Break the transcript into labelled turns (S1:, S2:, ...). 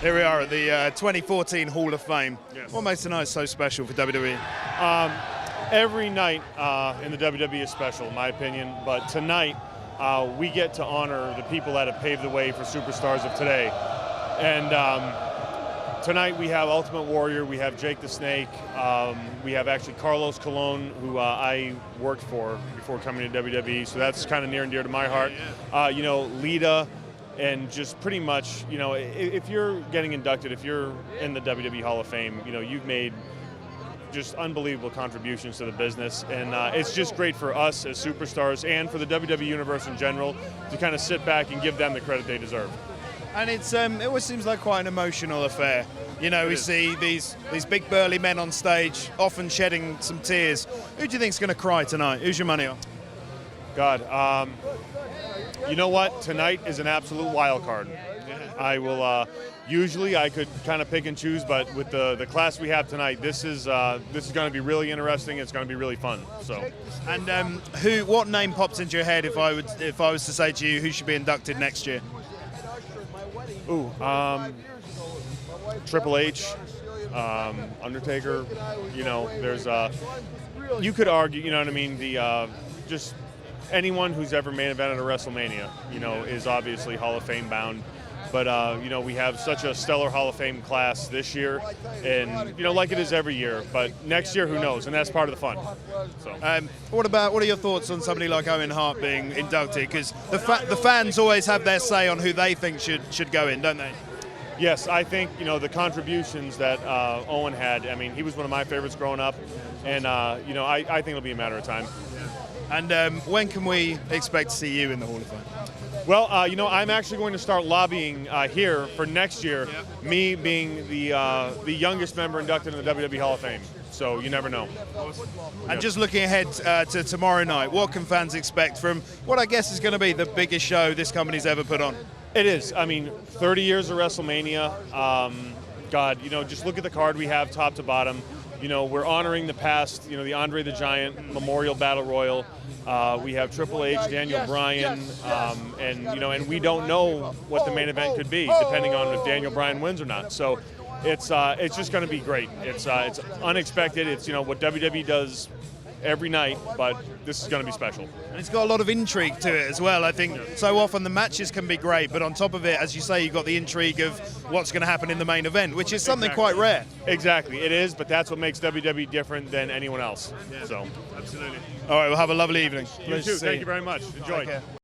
S1: Here we are at the 2014 Hall of Fame.
S2: Yes.
S1: What makes tonight so special for WWE?
S2: Every night in the WWE is special, in my opinion, but tonight we get to honor the people that have paved the way for superstars of today. And tonight we have Ultimate Warrior, we have Jake the Snake, we have actually Carlos Colon, who I worked for before coming to WWE, so that's kind of near and dear to my heart. You know, Lita, and just pretty much, you know, if you're getting inducted, if you're in the WWE Hall of Fame, you know, you've made just unbelievable contributions to the business, and it's just great for us as superstars and for the WWE Universe in general to kind of sit back and give them the credit they deserve.
S1: And it's it always seems like quite an emotional affair. You know, we see these big burly men on stage, often shedding some tears. Who do you think's going to cry tonight? Who's your money on?
S2: God, you know what? Tonight is an absolute wild card. I will. Usually, I could kind of pick and choose, but with the class we have tonight, this is going to be really interesting. It's going to be really fun. So.
S1: And what name pops into your head if I was to say to you who should be inducted next year?
S2: Ooh, Triple H, Undertaker. You know, there's you could argue. You know what I mean? The just anyone who's ever main evented a WrestleMania, you know, is obviously Hall of Fame bound. But, you know, we have such a stellar Hall of Fame class this year, and, you know, like it is every year. But next year, who knows? And that's part of the fun. So.
S1: What are your thoughts on somebody like Owen Hart being inducted? Because the fans always have their say on who they think should go in, don't they?
S2: Yes, I think, you know, the contributions that Owen had, I mean, he was one of my favorites growing up, and, you know, I think it'll be a matter of time.
S1: And when can we expect to see you in the Hall of Fame?
S2: Well, you know, I'm actually going to start lobbying here for next year, me being the youngest member inducted in the WWE Hall of Fame. So you never know.
S1: And just looking ahead to tomorrow night, what can fans expect from what I guess is going to be the biggest show this company's ever put on?
S2: It is. I mean, 30 years of WrestleMania. God, you know, just look at the card we have top to bottom. You know, we're honoring the past, you know, the Andre the Giant Memorial Battle Royal. We have Triple H, Daniel Bryan, and, you know, and we don't know what the main event could be, depending on if Daniel Bryan wins or not. So it's just going to be great. It's unexpected. It's, you know, what WWE does every night, but this is going to be special.
S1: And it's got a lot of intrigue to it as well. I think so often the matches can be great, but on top of it, as you say, you've got the intrigue of what's going to happen in the main event, which is something quite rare.
S2: Exactly, it is, but that's what makes WWE different than anyone else. So,
S1: absolutely. All right, well, have a lovely evening.
S2: You too. Thank you very much. Enjoy.